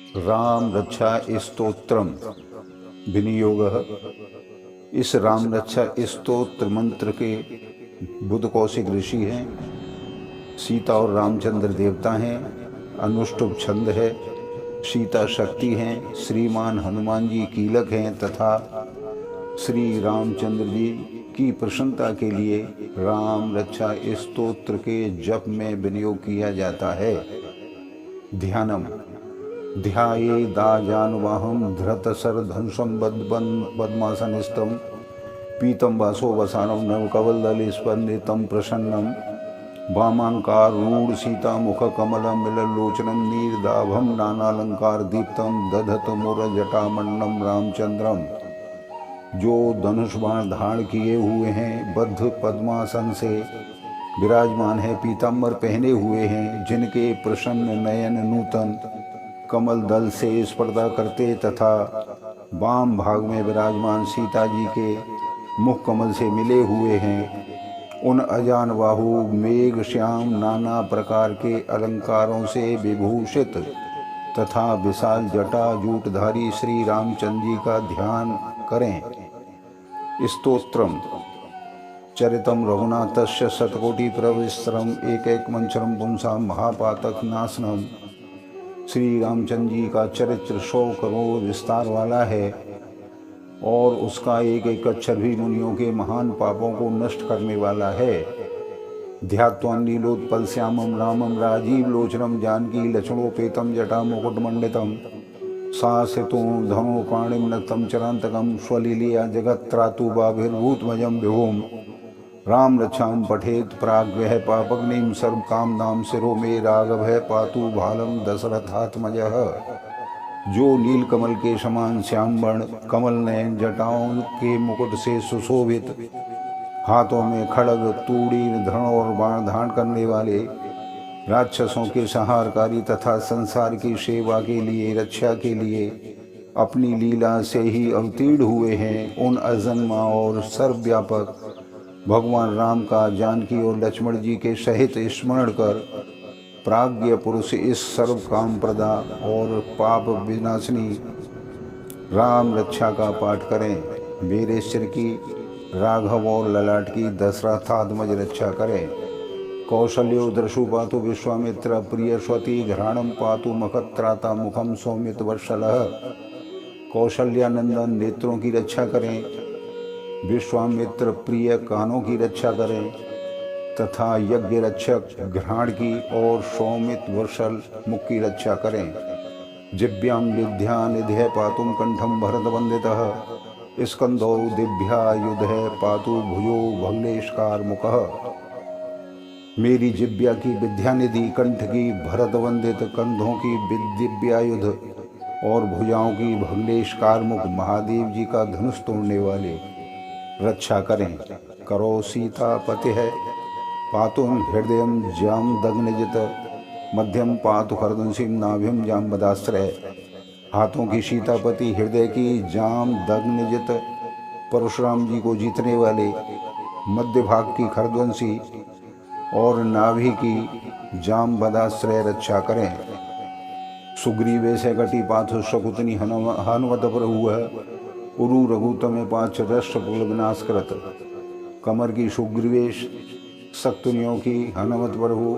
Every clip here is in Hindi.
राम रक्षा स्तोत्रम विनियोगः। इस राम रक्षा स्तोत्र मंत्र के बुद्ध कौशिक ऋषि हैं, सीता और रामचंद्र देवता हैं, अनुष्टुप छंद है, सीता शक्ति हैं, श्रीमान हनुमान जी कीलक हैं तथा श्री रामचंद्र जी की प्रसन्नता के लिए राम रक्षा स्तोत्र के जप में विनियोग किया जाता है। ध्यानम ध्यायेदाजानुबाहुं धृतशरधनुषं पद्मासनस्थं पीतं वासो वसानं नवकवलदलस्पन्दितं प्रसन्नं वामाङ्काररूढ सीतामुखकमलं मिलल्लोचनं नीरदाभं नानालंकारदीप्तं दधतमुरजटामण्डलं रामचंद्रम। जो धनुष बाण धारण किए हुए हैं, बद्ध पद्मासन से विराजमान है, पीताम्बर पहने हुए हैं, जिनके प्रसन्न नयन नूतन कमल दल से स्पर्धा करते तथा वाम भाग में विराजमान सीता जी के मुख कमल से मिले हुए हैं, उन अजान बाहु मेघ श्याम नाना प्रकार के अलंकारों से विभूषित तथा विशाल जटा जूटधारी श्री रामचंद्र जी का ध्यान करें। स्तोत्रम चरितम रघुनाथस्य शतकोटि प्रविस्तरम एक मंचरम पुंसा महापातक नाशनम। श्री रामचंद्र जी का चरित्र 100 करोड़ विस्तार वाला है और उसका एक एक अक्षर भी मुनियों के महान पापों को नष्ट करने वाला है। ध्यात्वान् नीलोत्पल श्यामम रामम राजीव लोचनम जानकी लक्ष्मणोपेतम जटा मुकुटमंडितम सासितुं धनो पाणिं नक्तं चरान्तकं स्वलीलया जगत्त्रातु बाभिर्भूतमजं विभुम। राम रक्षाम पठेत प्राग्वह पापग्निम सर्व काम नाम सिरो में राघव है पातु भालम दशरथात्मजः। जो नील कमल के समान श्याम वर्ण कमल नयन जटाओं के मुकुट से सुशोभित, हाथों में खड़ग तूड़ी धड़ और बाण धारण करने वाले, राक्षसों के संहारकारी तथा संसार की सेवा के लिए रक्षा के लिए अपनी लीला से ही अवतीर्ण हुए हैं, उन अजन्मा और सर्वव्यापक भगवान राम का जानकी और लक्ष्मण जी के सहित स्मरण कर प्राज्ञ पुरुष इस सर्व काम प्रदा और पाप विनाशनी राम रक्षा का पाठ करें। मेरे सिर की, राघव और ललाट की दशरथात्मज रक्षा करें। कौशल्यो दृशु पातु विश्वामित्र प्रिय स्वती घ्राणम पातु मखत्राता मुखम सौमित वर्षलः। कौशल्यानंदन नेत्रों की रक्षा करें, विश्वामित्र प्रिय कानों की रक्षा करें तथा यज्ञ रक्षक घ्राण की और सौमित वर्षल मुख की रक्षा करें। जिभ्यां विद्या निधय पातुम कंठम भरत वंदितः स्कंधौ दिभ्यायुध पातु भुजो भग्नेशकार मुखः। मेरी जिभ्या की विद्यानिधि, कंठ की भरत वंदित, कंधों की दिव्यायुध और भुजाओं की भग्नेशकार मुख महादेव जी का धनुष तोड़ने वाले रक्षा करें। करो सीता पति है पातुम हृदय जाम दग्नजित मध्यम पातु हरदंसीम नाभिम जाम बदाश्रय। हाथों की सीतापति, हृदय की जाम दग्नजित परशुराम जी को जीतने वाले, मध्य भाग की खरध्वंसी और नाभि की जाम बदाश्रय रक्षा करें। सुग्रीवे से कटी पाथु शकुतनी हनुमत प्रभु उरु रघुतम पांच राष्ट्रकुल विनाश करत। कमर की सुग्रीवेश, शक्तुनियों की हनुमत प्रभु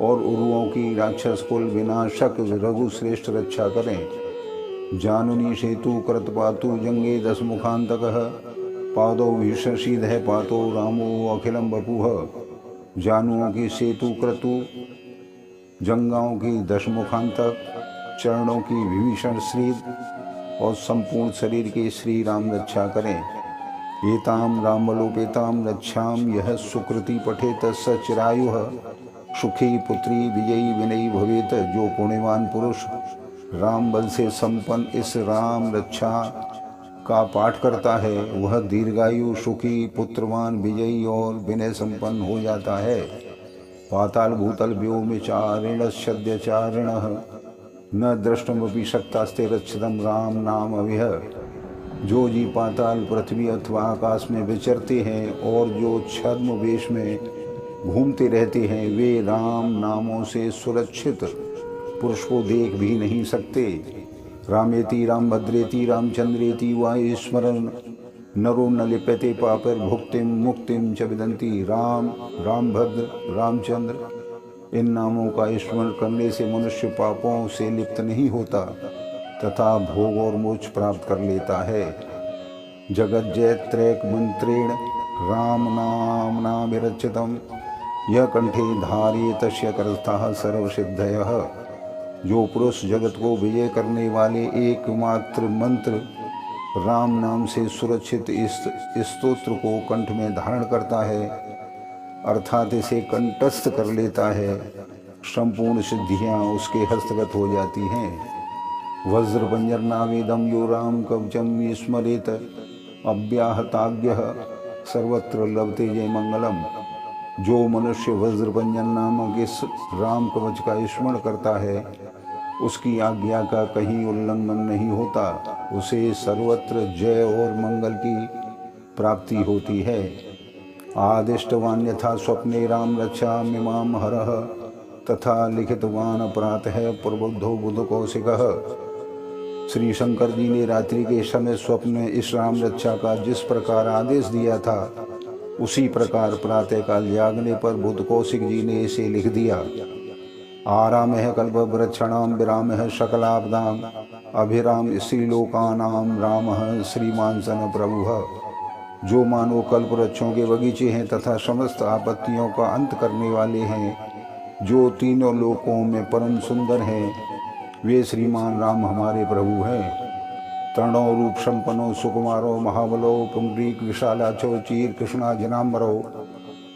और उरुओं की राक्षस कुल विनाशक रघु श्रेष्ठ रक्षा करें। जानुनी सेतु कृत पातु जंगे दस मुखांतकः पादौ विषशीधः पातो रामो अखिलम बपुः। जानुओं की सेतु क्रतु, जंगाओं की दश मुखांतक, चरणों की विभीषण श्रीद और संपूर्ण शरीर के श्री राम रक्षा करें। एताम रामबलोपेताम रक्षाम यह सुकृति पठेत स चिरायुः सुखी पुत्री विजयी विनयी भवेत। जो पुण्यवान पुरुष राम बल से संपन्न इस राम रक्षा का पाठ करता है, वह दीर्घायु, सुखी, पुत्रवान, विजयी और विनय संपन्न हो जाता है। पाताल भूतल व्योमचारिण सद्यचारिण न दृष्टमपि शक्तास्ते रक्षितम राम नाम अविह। जो जी पाताल, पृथ्वी अथवा आकाश में विचरते हैं और जो छद्म वेश में घूमते रहते हैं, वे राम नामों से सुरक्षित पुरुष को देख भी नहीं सकते। रामेति राम भद्रेति रामचंद्रेति वा स्मरण नरो न लिप्यते पापर भुक्तिम मुक्तिम च विदन्ति। राम, रामभद्र, रामचंद्र इन नामों का स्मरण करने से मनुष्य पापों से लिप्त नहीं होता तथा भोग और मोक्ष प्राप्त कर लेता है। जगत जयत्रैक मंत्रेण राम नाम नामिरचितम यह कंठे धार्ये तस्य करस्थः सर्वसिद्धयः। जो पुरुष जगत को विजय करने वाले एकमात्र मंत्र राम नाम से सुरक्षित इस स्तोत्र को कंठ में धारण करता है अर्थात इसे कंठस्थ कर लेता है, संपूर्ण सिद्धियां उसके हस्तगत हो जाती हैं। वज्रपंजर नावेदम यो राम कवचम स्मरेत अव्याहताज्ञः सर्वत्र लभते जय मंगलम। जो मनुष्य वज्रपंजन नामक इस राम कवच का स्मरण करता है उसकी आज्ञा का कहीं उल्लंघन नहीं होता, उसे सर्वत्र जय और मंगल की प्राप्ति होती है। आदिष्टवान यथा स्वप्ने राम रक्षा मिमाम हरः तथा लिखितवान प्रातः प्रबुद्धो बुध कौशिकः। श्री शंकर जी ने रात्रि के समय स्वप्न में इस राम रक्षा का जिस प्रकार आदेश दिया था उसी प्रकार प्रातःकाल जागने पर बुध कौशिक जी ने इसे लिख दिया। आराम है कल्प वृक्षणाम विराम है सकलापदाम अभिराम श्रीलोकानाम राम श्रीमान सन प्रभु। जो मानो कल्प वृक्षों के बगीचे हैं तथा समस्त आपत्तियों का अंत करने वाले हैं, जो तीनों लोकों में परम सुंदर हैं, वे श्रीमान राम हमारे प्रभु हैं। तरणो रूप संपन्नो सुकुमारो महाबलो पुंडरीक विशालाचो चीर कृष्णा जनाम्बरो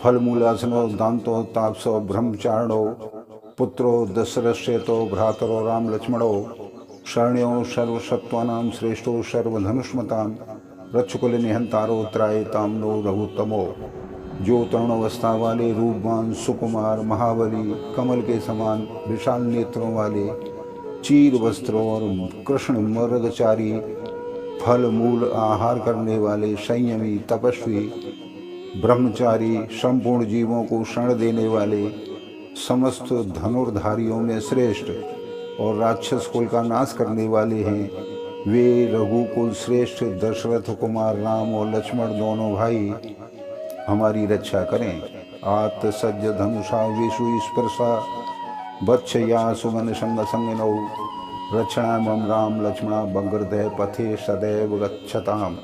फलमूलासनो दांतो तापसो ब्रह्मचारणो पुत्रो दशरथेतो भ्रातरो राम लक्ष्मणो शरण्यो सर्वसत्वानां श्रेष्ठो सर्वधनुष्मतां रक्षकुल निहंतारो त्रायताम नो रघुत्तमो। जो तरुणावस्था वाले रूपवान सुकुमार महाबली कमल के समान विशाल नेत्रों वाले चीर वस्त्रों और कृष्ण मृगचारी फल मूल आहार करने वाले संयमी तपस्वी ब्रह्मचारी संपूर्ण जीवों को शरण देने वाले समस्त धनुर्धारियों में श्रेष्ठ और राक्षस कुल का नाश करने वाले हैं, वे रघुकुल श्रेष्ठ दशरथ कुमार राम और लक्ष्मण दोनों भाई हमारी रक्षा करें। आत्सज्ज धनुषा विषु स्पर्शा वत्सया सुमन संग संगिनौ रक्षणामं राम लक्ष्मणा बग्रदय पथे सदैव गच्छताम।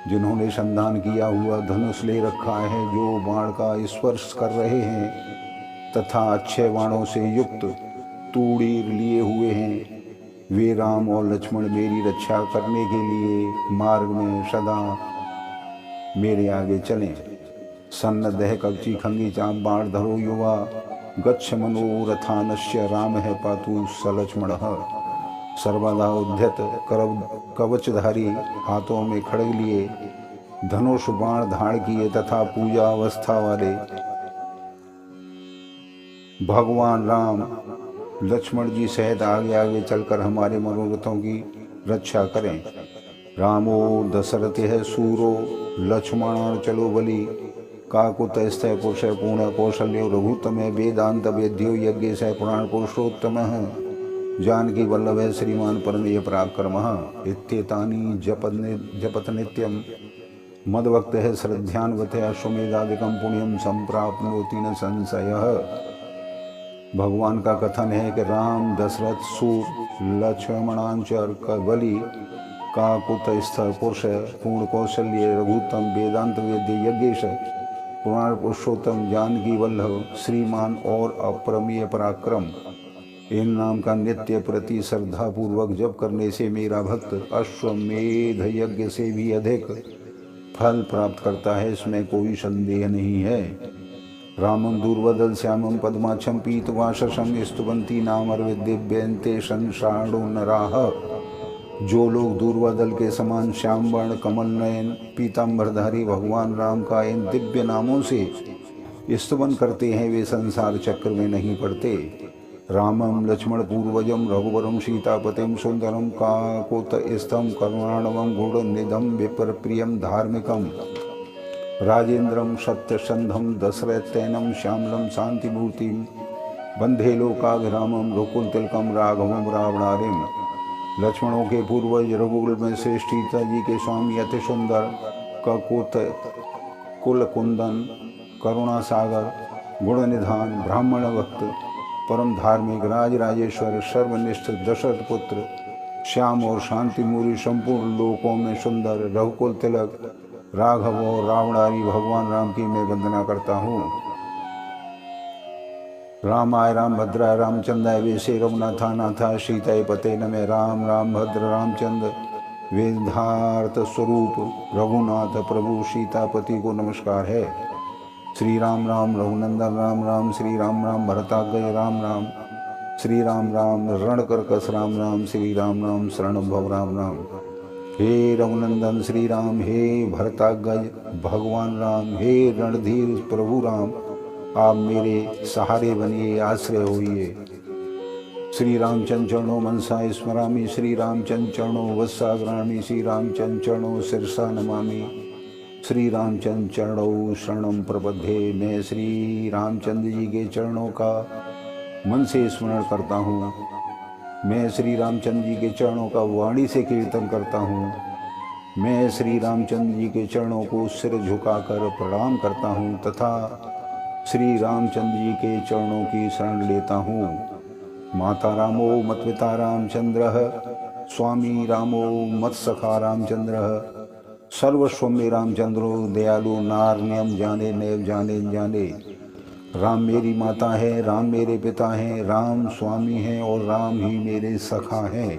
जिन्होंने संधान किया हुआ धनुष ले रखा है, जो बाण का स्पर्श कर रहे हैं तथा अच्छे बाणों से युक्त तूड़ीर लिए हुए हैं, वे राम और लक्ष्मण मेरी रक्षा करने के लिए मार्ग में सदा मेरे आगे चलें। सन्नदह कवची खंगी चाप बाण धरो युवा गच्छ मनोरथानस्य राम है पातु सलक्ष्मण। सर्वदा उद्यत कवचधारी हाथों में खड़ग लिए धनुष बाण धारण किए तथा पूजा अवस्था वाले भगवान राम लक्ष्मण जी सहित आगे आगे चलकर हमारे मनोरथों की रक्षा करें। रामो दशरथ है सूरो लक्ष्मण चलो बलि काकुत स्थय पुरुष पूर्ण कौशल्यो रघुतम वेदांत वेद्यो यज्ञ सह पुराण पुरुषोत्तम जानकी वल्लभ है श्रीमान परमेय प्राप्त कर्म इत्येतानि जपत नित्यम मदभक्त है श्रद्धान्वत अश्वमेधादिकम पुण्यम संप्राप्नोति न संशयः। भगवान का कथन है कि राम दशरथ सूर लक्ष्मणांचर बलि काकुत स्थ पुरुष पूर्ण कौशल्य रघुतम वेदांत वेद्य यज्ञेश पुराण पुरुषोत्तम जानकी वल्लभ श्रीमान और अपरमीय पराक्रम, इन नाम का नित्य प्रति श्रद्धा पूर्वक जप करने से मेरा भक्त अश्वमेध यज्ञ से भी अधिक फल प्राप्त करता है, इसमें कोई संदेह नहीं है। रामं दूर्वदल श्यामं पद्माक्षं पीतवाससं स्तुवन्ति नामर्विद्दिव्यन्ते संसारो नराः। जो लोग दूर्वादल के समान श्याम वर्ण कमल नयन पीताम्बरधारी भगवान राम का इन दिव्य नामों से स्तुवन करते हैं, वे संसार चक्र में नहीं पड़ते। रामं लक्ष्मण पूर्वजम रघुवरम सीतापतिम सुंदरम काकुतस्थं करुणाणवं गूढ़निधं विप्र प्रियम धार्मिकम राजेन्द्रम सत्यसंधम दशरथैनम श्यामलम शांतिमूर्तिम बंधे लोकाभिरामम रघुकुल तिलकम राघवम रावणारिम। लक्ष्मणों के पूर्वज रघुकुल में श्रेष्ठ सीता जी के स्वामी अति सुंदर ककुत कुल कुंदन करुणा सागर गुण निधान ब्राह्मण भक्त परम धार्मिक राज राजेश्वर सर्वनिष्ठ दशरथ पुत्र श्याम और शांति मूरी संपूर्ण लोकों में सुंदर रघुकुल तिलक राघव और रावणारी भगवान राम की मैं वंदना करता हूँ। रामाय राम भद्राय रामचंद्राय वेशे रघुनाथा नाथा सीताय पते नमे। राम राम भद्र रामचंद्र वेदार्थ स्वरूप रघुनाथ प्रभु सीतापति को नमस्कार है। श्री राम राम रघुनंदन राम राम श्री राम राम भरताग्रज राम राम श्री राम राम रणकर्कश राम राम श्री राम राम शरणं भव राम राम। हे रघुनंदन श्री राम हे भरताग्रज भगवान राम हे रणधीर प्रभु राम आप मेरे सहारे बनिए आश्रय होइए। श्री रामचंद्र चरणों मनसा स्मरामि श्री रामचंद्र चरणों वत्साग्रामि श्री रामचंद्र चरणों शिरसा नमामि श्री रामचंद्र चरणों शरणं प्रपद्ये। मैं श्री रामचंद्र जी के चरणों का मन से स्मरण करता हूँ। मैं श्री रामचंद्र जी के चरणों का वाणी से कीर्तन करता हूँ। मैं श्री रामचंद्र जी के चरणों को सिर झुकाकर प्रणाम करता हूँ तथा श्री रामचंद्र जी के चरणों की शरण लेता हूँ। माता रामो मत पिता रामचंद्र स्वामी रामो मत सखा रामचंद्र सर्वस्व में रामचंद्रो दयालु नार नियम जाने नैव जाने जाने। राम मेरी माता है राम मेरे पिता हैं राम स्वामी हैं और राम ही मेरे सखा हैं।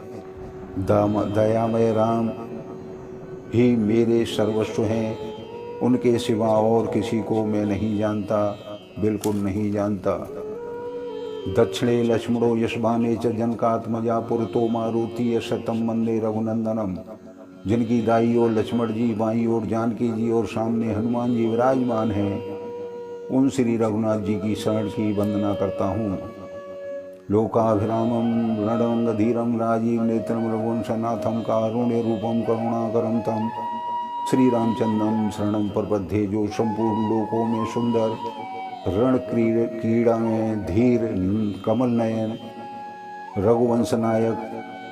दयामय राम ही मेरे सर्वस्व हैं। उनके सिवा और किसी को मैं नहीं जानता बिल्कुल नहीं जानता। दक्षिणे लक्ष्मणो यशबाने च जनकात्मजा पुरतो मारुति शतम वंदे रघुनंदनम। जिनकी दाई ओर लक्ष्मण जी बाई ओर जानकी जी और सामने हनुमान जी विराजमान हैं उन श्री रघुनाथ जी की शरण की वंदना करता हूँ। लोकाभिरामम रणरंगधीरम राजीव नेत्रम रघुवंशनाथम कारुण्य रूपम करुणाकरम तम श्री रामचंद्रम शरणं प्रपद्ये। जो संपूर्ण लोकों में सुंदर रण क्रीड़ा में धीर कमल नयन रघुवंश नायक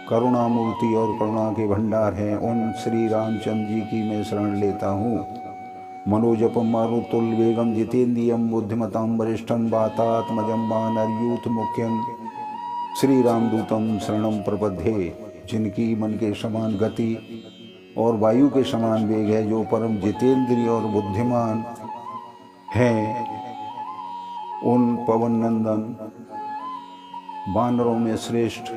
करुणामूर्ति और करुणा के भंडार हैं उन श्री रामचंद्र जी की मैं शरण लेता हूँ। मनोजपम मारुतुल वेगम जितेन्द्रियम बुद्धिमतां वरिष्ठम वातात्मजं वानरयूथ मुख्यम श्री रामदूतम शरणं प्रपद्ये। जिनकी मन के समान गति और वायु के समान वेग है जो परम जितेंद्रिय और बुद्धिमान हैं उन पवन नंदन वानरों में श्रेष्ठ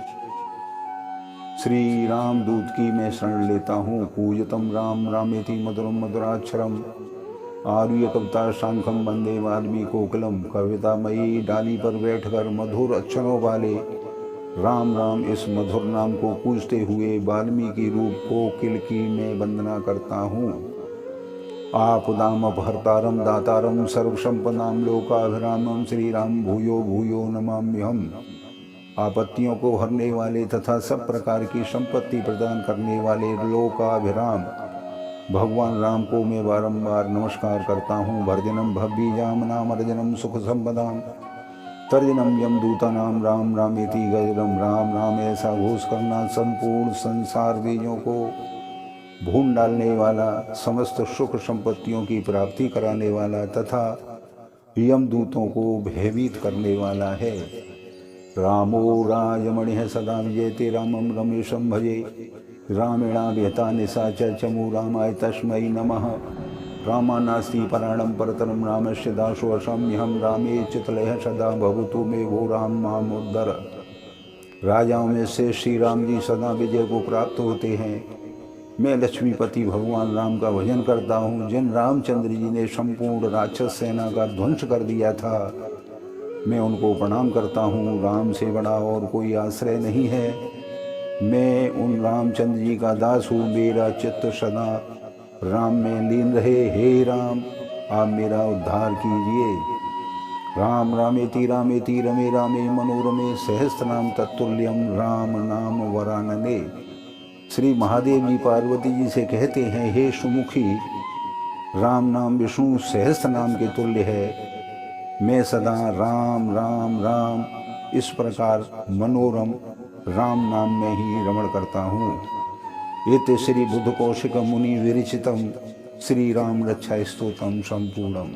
श्री रामदूत की मैं शरण लेता हूँ। पूजतम राम रामेति मधुरम मधुराक्षरम आरुह्य कविता शांखम वंदे वाल्मीकि कोकिलम। कवितामयी डाली पर बैठकर मधुर अक्षरों वाले राम राम इस मधुर नाम को पूजते हुए वाल्मीकि रूप कोकिल की मैं वंदना करता हूँ। आपदाम अपहर्तारम दातारम सर्वसंपदाम लोकाभिरामम श्री राम भूयो भूयो नमाम्यहम्। आपत्तियों को हरने वाले तथा सब प्रकार की संपत्ति प्रदान करने वाले लोकाभिराम भगवान राम को मैं बारंबार नमस्कार करता हूँ। भर्जनम भव्यजाम नाम अर्जनम सुख संपदाम तर्जनम यमदूतानाम राम रामेति गजरम। राम राम ऐसा घोष करना संपूर्ण संसार बीजों को भून डालने वाला समस्त सुख संपत्तियों की प्राप्ति कराने वाला तथा यमदूतों को भयभीत करने वाला है। रामो राजमणिः सदा विजयते रामं रमेशं भजे। रामेणाभिहता निशा चमु रामाय तस्मै नमः। रामानास्ति पराणं परतरं रामस्य दासोऽस्म्यहं। रामे चितलयः सदा भवतु मे भो राम मामुद्धर। राजाओं में से श्री राम जी सदा विजय को प्राप्त होते हैं। मैं लक्ष्मीपति भगवान राम का भजन करता हूँ। जिन रामचंद्र जी ने संपूर्ण राक्षस सेना का ध्वंस कर दिया था मैं उनको प्रणाम करता हूँ। राम से बड़ा और कोई आश्रय नहीं है। मैं उन रामचंद्र जी का दास हूँ। मेरा चित्त सदा राम में लीन रहे। हे राम आप मेरा उद्धार कीजिए। राम रामेति रामेति रमे रामे मनोरमे सहस्त्रनाम तत्तुल्यम राम नाम वरानने। श्री महादेव जी पार्वती जी से कहते हैं हे सुमुखी राम नाम विष्णु सहस्त्र नाम के तुल्य है। मैं सदा राम राम राम इस प्रकार मनोरम राम नाम में ही रमण करता हूँ। एते श्री बुद्ध कौशिक मुनि विरचितम श्री राम रक्षा स्तोत्रम संपूर्णम।